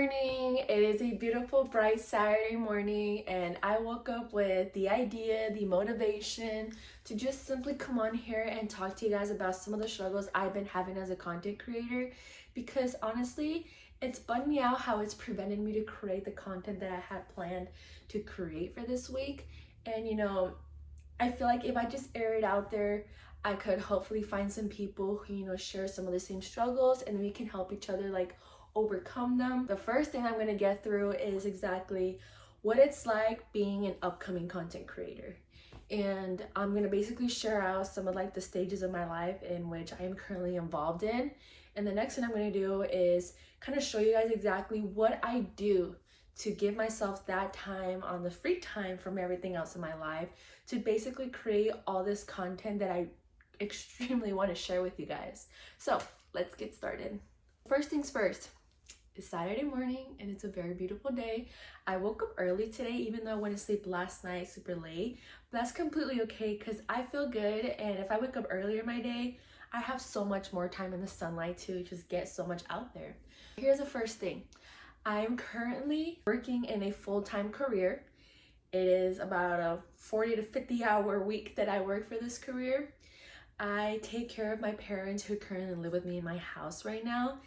morning. It is a beautiful, bright Saturday morning, and I woke up with the idea, the motivation to just simply come on here and talk to you guys about some of the struggles I've been having as a content creator. Because honestly, it's bummed me out how it's prevented me to create the content that I had planned to create for this week. And I feel like if I just air it out there, I could hopefully find some people who share some of the same struggles, and we can help each other overcome them. The first thing I'm going to get through is exactly what it's like being an upcoming content creator. And I'm going to basically share out some of the stages of my life in which I am currently involved in. And the next thing I'm going to do is kind of show you guys exactly what I do to give myself that time on the free time from everything else in my life to basically create all this content that I extremely want to share with you guys. So let's get started. First things first. It's Saturday morning and it's a very beautiful day. I woke up early today, even though I went to sleep last night super late. But that's completely okay because I feel good, and if I wake up earlier in my day, I have so much more time in the sunlight to just get so much out there. Here's the first thing. I'm currently working in a full-time career. It is about a 40 to 50 hour week that I work for this career. I take care of my parents who currently live with me in my house right now.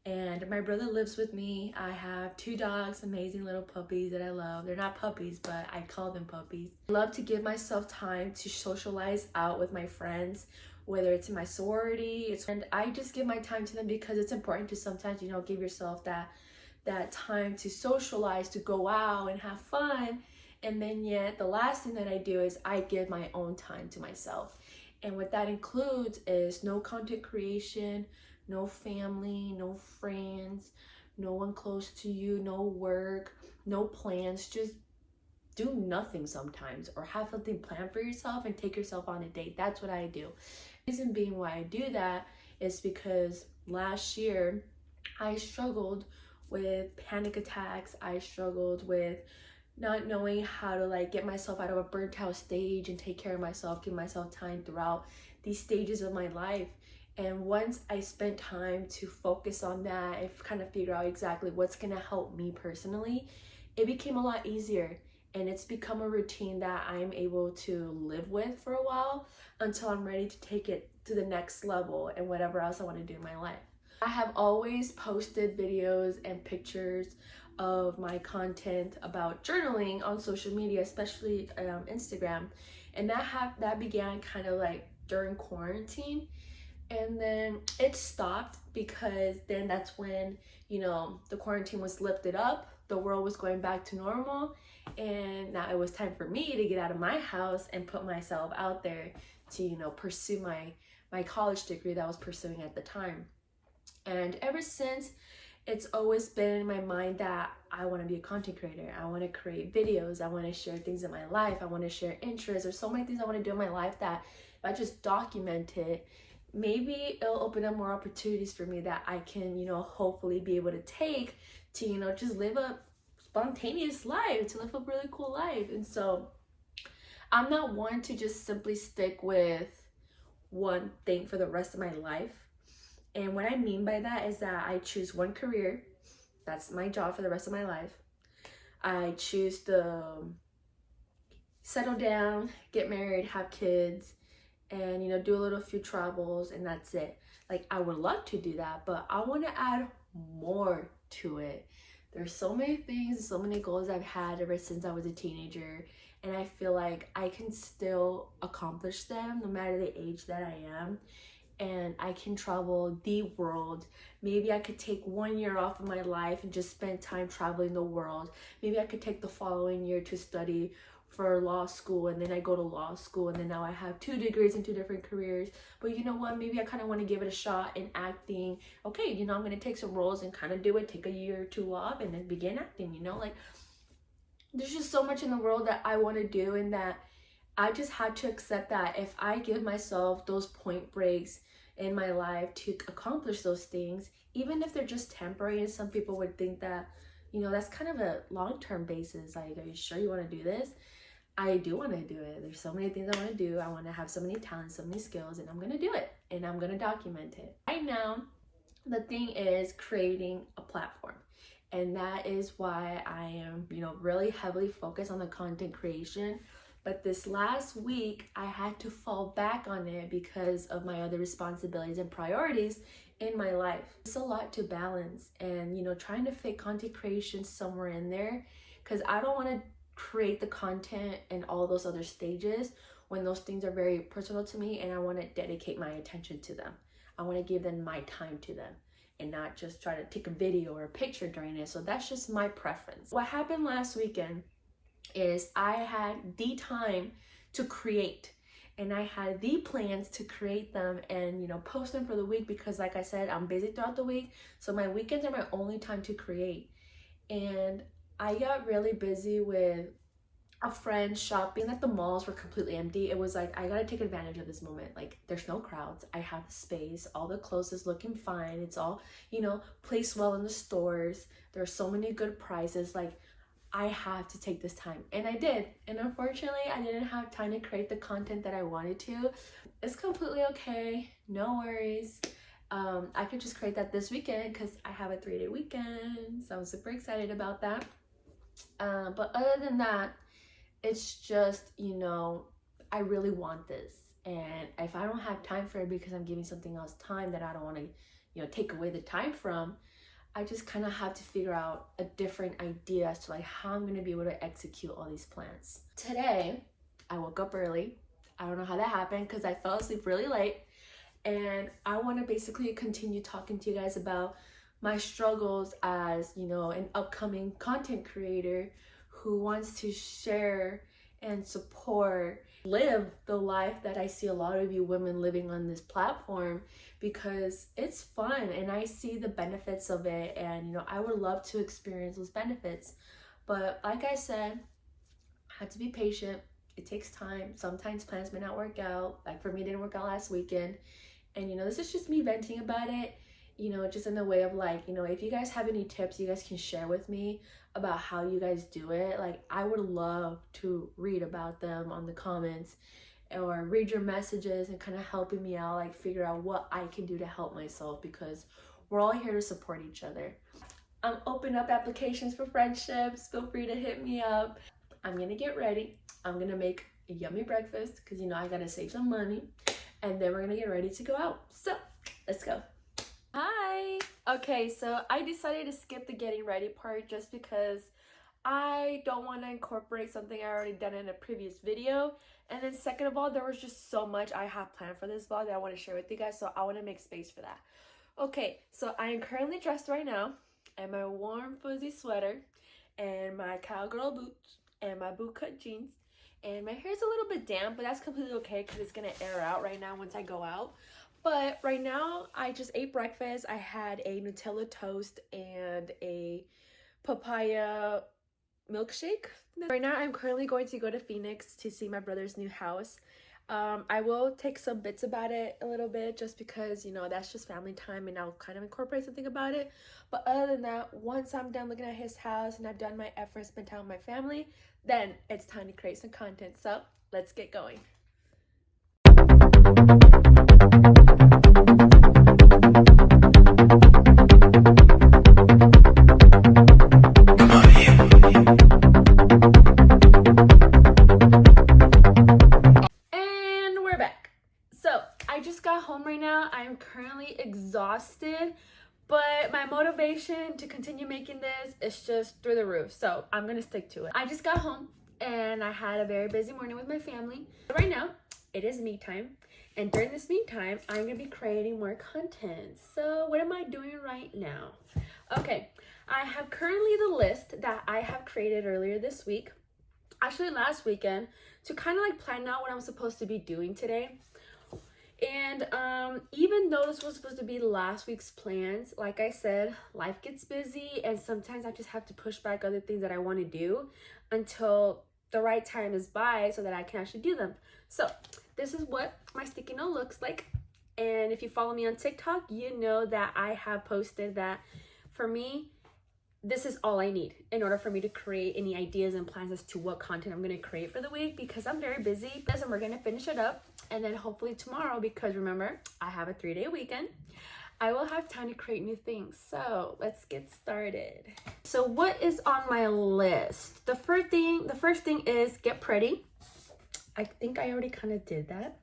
And my brother lives with me. I have 2 dogs, amazing little puppies that I love. They're not puppies, but I call them puppies. I love to give myself time to socialize out with my friends, whether it's in my sorority. And I just give my time to them because it's important to sometimes, give yourself that time to socialize, to go out and have fun. And then yet the last thing that I do is I give my own time to myself. And what that includes is no content creation, no family, no friends, no one close to you, no work, no plans. Just do nothing sometimes, or have something planned for yourself and take yourself on a date. That's what I do. The reason being why I do that is because last year I struggled with panic attacks. I struggled with not knowing how to get myself out of a burnt out stage and take care of myself, give myself time throughout these stages of my life. And once I spent time to focus on that and kind of figure out exactly what's going to help me personally, it became a lot easier. And it's become a routine that I'm able to live with for a while until I'm ready to take it to the next level and whatever else I want to do in my life. I have always posted videos and pictures of my content about journaling on social media, especially Instagram. And that began kind of during quarantine. And then it stopped because then that's when, the quarantine was lifted up, the world was going back to normal, and now it was time for me to get out of my house and put myself out there to, pursue my college degree that I was pursuing at the time. And ever since, it's always been in my mind that I want to be a content creator. I want to create videos. I want to share things in my life. I want to share interests. There's so many things I want to do in my life that if I just document it, maybe it'll open up more opportunities for me that I can, hopefully be able to take to, just live a spontaneous life, to live a really cool life. And so I'm not one to just simply stick with one thing for the rest of my life. And what I mean by that is that I choose one career. That's my job for the rest of my life. I choose to settle down, get married, have kids, and do a little few travels, and that's it. I would love to do that, but I want to add more to it. There's so many things, so many goals I've had ever since I was a teenager, and I feel like I can still accomplish them no matter the age that I am. And I can travel the world. Maybe I could take 1 year off of my life and just spend time traveling the world. Maybe I could take the following year to study for law school, and then I go to law school, and then now I have 2 degrees in 2 different careers. But you know what, maybe I kind of want to give it a shot in acting. Okay, I'm going to take some roles and kind of do it, take a year or 2 off, and then begin acting. There's just so much in the world that I want to do, and that I just had to accept that if I give myself those point breaks in my life to accomplish those things, even if they're just temporary, and some people would think that, that's kind of a long-term basis. Are you sure you want to do this? I do want to do it. There's so many things I want to do. I want to have so many talents, so many skills, and I'm going to do it, and I'm going to document it. Right now, the thing is creating a platform. and that is why I am, really heavily focused on the content creation. But this last week, I had to fall back on it because of my other responsibilities and priorities in my life. It's a lot to balance, and trying to fit content creation somewhere in there, because I don't want to create the content and all those other stages when those things are very personal to me, and I want to dedicate my attention to them. I want to give them my time to them and not just try to take a video or a picture during it. So that's just my preference. What happened last weekend is I had the time to create, and I had the plans to create them and post them for the week, because like I said, I'm busy throughout the week, so my weekends are my only time to create. And I got really busy with a friend shopping. That the malls were completely empty. It was like, I gotta take advantage of this moment. Like, there's no crowds, I have the space, all the clothes is looking fine, it's all placed well in the stores, there's so many good prices. Like, I have to take this time, and I did. And unfortunately, I didn't have time to create the content that I wanted to. It's completely okay, no worries. I could just create that this weekend because I have a 3-day weekend, so I'm super excited about that. But other than that, it's just, I really want this, and if I don't have time for it because I'm giving something else time that I don't want to take away the time from, I just kind of have to figure out a different idea as to like how I'm going to be able to execute all these plans. Today, I woke up early. I don't know how that happened because I fell asleep really late. And I want to basically continue talking to you guys about my struggles as, an upcoming content creator who wants to share and support, live the life that I see a lot of you women living on this platform, because it's fun and I see the benefits of it, and I would love to experience those benefits. But like I said, I have to be patient. It takes time. Sometimes plans may not work out. Like for me, it didn't work out last weekend. And this is just me venting about it, just in a way of like, if you guys have any tips you guys can share with me about how you guys do it, like I would love to read about them on the comments or read your messages and kind of helping me out, like figure out what I can do to help myself, because we're all here to support each other. I'm opening up applications for friendships. Feel free to hit me up. I'm gonna get ready. I'm gonna make a yummy breakfast because I gotta save some money, and then we're gonna get ready to go out. So let's go. Hi. Okay, so I decided to skip the getting ready part just because I don't want to incorporate something I already done in a previous video. And then second of all, there was just so much I have planned for this vlog that I want to share with you guys, so I want to make space for that. Okay, so I am currently dressed right now in my warm fuzzy sweater and my cowgirl boots and my bootcut jeans. And my hair's a little bit damp, but that's completely okay because it's going to air out right now once I go out. But right now, I just ate breakfast. I had a Nutella toast and a papaya milkshake. Right now, I'm currently going to go to Phoenix to see my brother's new house. I will take some bits about it a little bit just because, that's just family time and I'll kind of incorporate something about it. But other than that, once I'm done looking at his house and I've done my efforts, spent time with my family, then it's time to create some content. So let's get going. And we're back. So I just got home right now. I'm currently exhausted, but my motivation to continue making this is just through the roof. So I'm gonna stick to it. I just got home and I had a very busy morning with my family. Right now, it is me time. And during this meantime, I'm gonna be creating more content. So what am I doing right now? Okay, I have currently the list that I have created earlier this week, actually last weekend, to kind of like plan out what I'm supposed to be doing today. And even though this was supposed to be last week's plans, like I said, life gets busy and sometimes I just have to push back other things that I want to do until the right time is by so that I can actually do them. So this is what my sticky note looks like. And if you follow me on TikTok, you know that I have posted that for me, this is all I need in order for me to create any ideas and plans as to what content I'm going to create for the week, because I'm very busy. And we're going to finish it up. And then hopefully tomorrow, because remember, I have a 3-day weekend. I will have time to create new things. So let's get started. So what is on my list? The first thing is get pretty. I think I already kind of did that.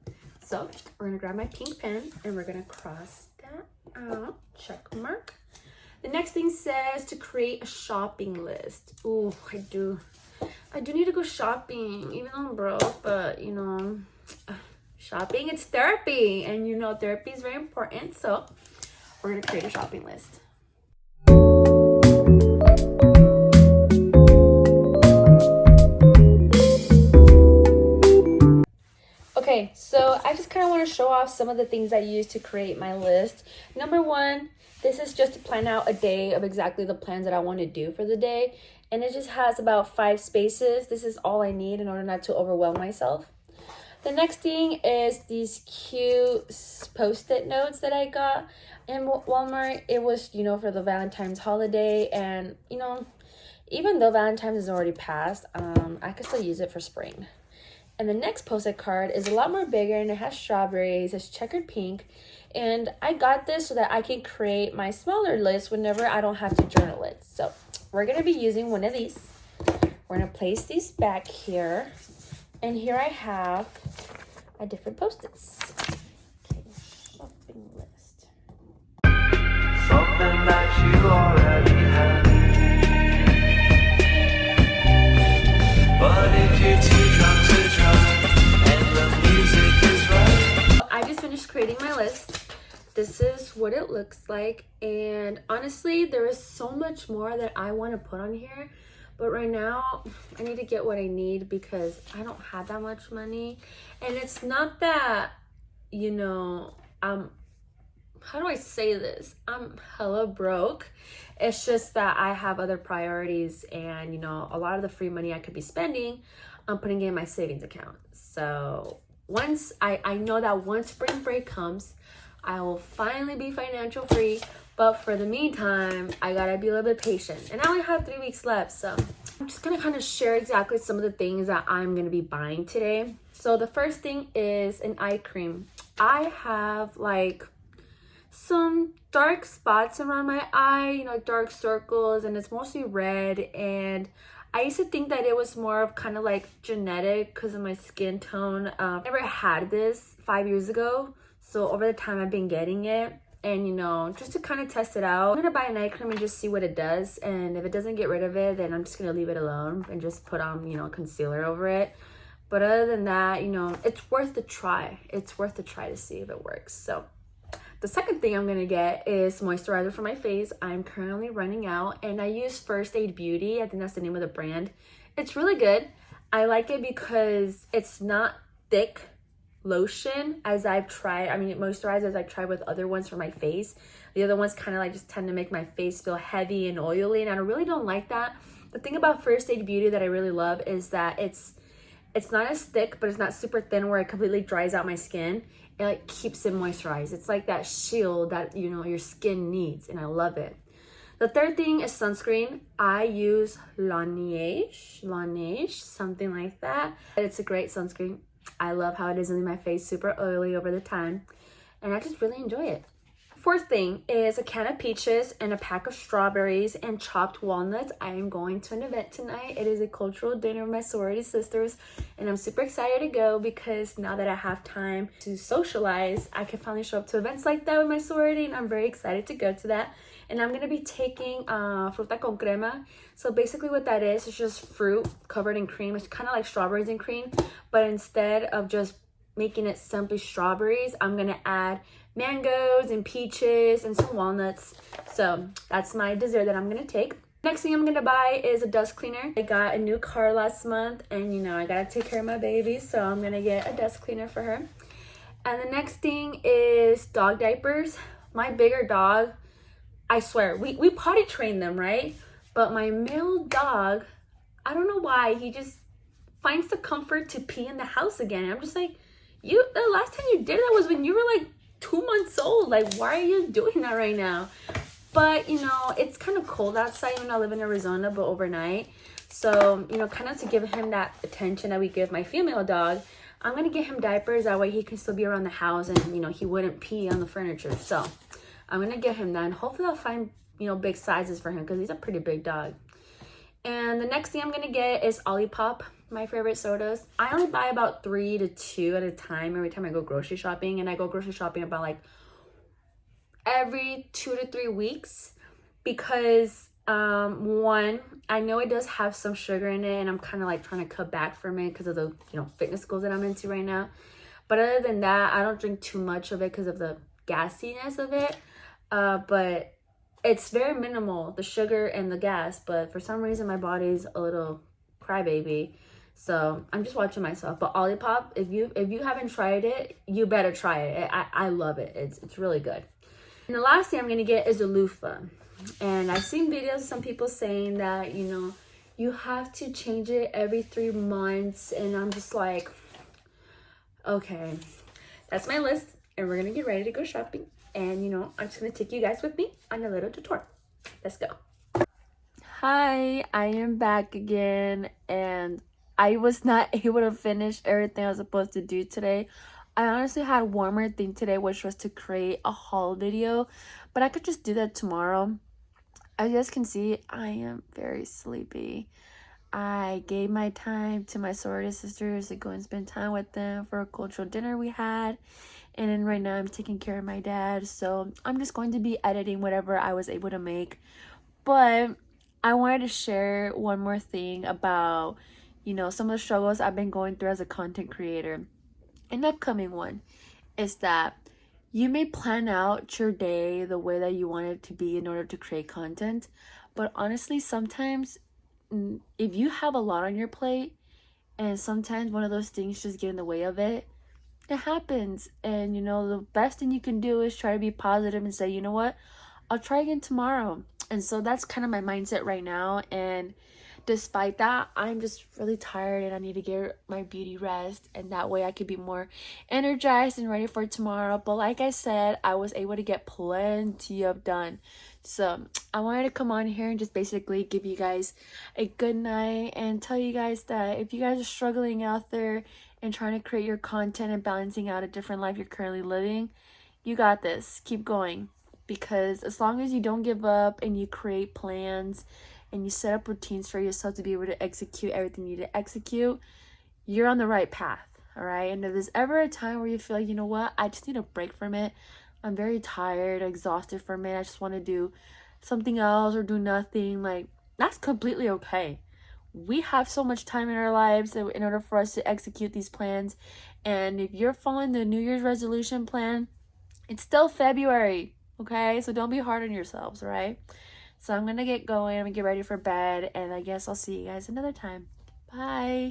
So we're gonna grab my pink pen and we're gonna cross that out, check mark. The next thing says to create a shopping list. Oh, I do need to go shopping, even though I'm broke, but you know, shopping, it's therapy, and you know, therapy is very important. So we're gonna create a shopping list. Okay, so I just kind of want to show off some of the things I use to create my list. Number one, this is just to plan out a day of exactly the plans that I want to do for the day. And it just has about 5 spaces. This is all I need in order not to overwhelm myself. The next thing is these cute post-it notes that I got in Walmart. It was, you know, for the Valentine's holiday. And, you know, even though Valentine's is already passed, I could still use it for spring. And the next post-it card is a lot more bigger and it has strawberries. It's checkered pink. And I got this so that I can create my smaller list whenever I don't have to journal it. So we're going to be using one of these. We're going to place these back here. And here I have a different post-its. Okay, shopping list. Something that you already have. But if you're too drunk to try and the music is right. I just finished creating my list. This is what it looks like. And honestly, there is so much more that I want to put on here. But right now, I need to get what I need because I don't have that much money. And it's not that, you know, how do I say this? I'm hella broke. It's just that I have other priorities and, you know, a lot of the free money I could be spending, I'm putting it in my savings account. So once I know that once spring break comes, I will finally be financial free. But for the meantime, I gotta be a little bit patient. And I only have 3 weeks left, so I'm just gonna kind of share exactly some of the things that I'm gonna be buying today. So the first thing is an eye cream. I have like some dark spots around my eye, you know, dark circles, and it's mostly red. And I used to think that it was more of kind of like genetic because of my skin tone. I never had this 5 years ago. So over the time I've been getting it. And, you know, just to kind of test it out, I'm going to buy an eye cream and just see what it does. And if it doesn't get rid of it, then I'm just going to leave it alone and just put on, you know, concealer over it. But other than that, you know, it's worth the try. It's worth the try to see if it works. So the second thing I'm going to get is moisturizer for my face. I'm currently running out. And I use First Aid Beauty. I think that's the name of the brand. It's really good. I like it because it's not thick lotion as I've tried. I mean, moisturizers I've tried with other ones for my face. The other ones kind of like just tend to make my face feel heavy and oily, and I really don't like that. The thing about First Aid Beauty that I really love is that it's not as thick, but it's not super thin where it completely dries out my skin. It like keeps it moisturized. It's like that shield that, you know, your skin needs, and I love it. The third thing is sunscreen. I use Laneige, something like that. It's a great sunscreen. I love how it isn't my face super oily over the time, and I just really enjoy it. Fourth thing is a can of peaches and a pack of strawberries and chopped walnuts. I am going to an event tonight. It is a cultural dinner with my sorority sisters, and I'm super excited to go because now that I have time to socialize, I can finally show up to events like that with my sorority, and I'm very excited to go to that. And I'm going to be taking fruta con crema. So basically what that is, it's just fruit covered in cream. It's kind of like strawberries and cream, but instead of just making it simply strawberries, I'm going to add mangoes and peaches and some walnuts. So that's my dessert that I'm going to take. Next thing I'm going to buy is a dust cleaner. I got a new car last month, and you know, I got to take care of my baby, so I'm going to get a dust cleaner for her. And the next thing is dog diapers. My bigger dog, I swear, we potty train them, right? But my male dog, I don't know why, he just finds the comfort to pee in the house again. And I'm just like, the last time you did that was when you were like 2 months old. Like, why are you doing that right now? But, you know, it's kind of cold outside when I live in Arizona, but overnight. So, you know, kind of to give him that attention that we give my female dog, I'm going to get him diapers. That way he can still be around the house and, you know, he wouldn't pee on the furniture. So I'm gonna get him that, and hopefully I'll find, you know, big sizes for him because he's a pretty big dog. And the next thing I'm gonna get is Olipop, my favorite sodas. I only buy about 3 to 2 at a time every time I go grocery shopping, and I go grocery shopping about like every 2 to 3 weeks because one, I know it does have some sugar in it, and I'm kind of like trying to cut back from it because of the, you know, fitness goals that I'm into right now. But other than that, I don't drink too much of it because of the gassiness of it. But it's very minimal, the sugar and the gas. But for some reason, my body's a little crybaby. So I'm just watching myself. But Olipop, if you haven't tried it, you better try it. I love it. It's really good. And the last thing I'm gonna get is a loofah. And I've seen videos of some people saying that, you know, you have to change it every 3 months. And I'm just like, okay, that's my list. And we're gonna get ready to go shopping. And, you know, I'm just gonna take you guys with me on a little tour. Let's go. Hi, I am back again. And I was not able to finish everything I was supposed to do today. I honestly had one more thing today, which was to create a haul video. But I could just do that tomorrow. As you guys can see, I am very sleepy. I gave my time to my sorority sisters to go and spend time with them for a cultural dinner we had. And then right now I'm taking care of my dad. So I'm just going to be editing whatever I was able to make. But I wanted to share one more thing about, you know, some of the struggles I've been going through as a content creator. An upcoming one is that you may plan out your day the way that you want it to be in order to create content. But honestly, sometimes if you have a lot on your plate and sometimes one of those things just get in the way of it, it happens. And, you know, the best thing you can do is try to be positive and say, you know what, I'll try again tomorrow. And so that's kind of my mindset right now. And despite that, I'm just really tired and I need to get my beauty rest, and that way I could be more energized and ready for tomorrow. But like I said, I was able to get plenty of done. So I wanted to come on here and just basically give you guys a good night and tell you guys that if you guys are struggling out there and trying to create your content and balancing out a different life you're currently living, you got this. Keep going, because as long as you don't give up and you create plans and you set up routines for yourself to be able to execute everything you need to execute, you're on the right path, all right? And if there's ever a time where you feel like, you know what, I just need a break from it, I'm very tired, exhausted from it, I just want to do something else or do nothing, like, that's completely okay. We have so much time in our lives in order for us to execute these plans. And if you're following the New Year's resolution plan, it's still February, okay? So don't be hard on yourselves, all right? So I'm gonna get going. I'm gonna get ready for bed, and I guess I'll see you guys another time. Bye.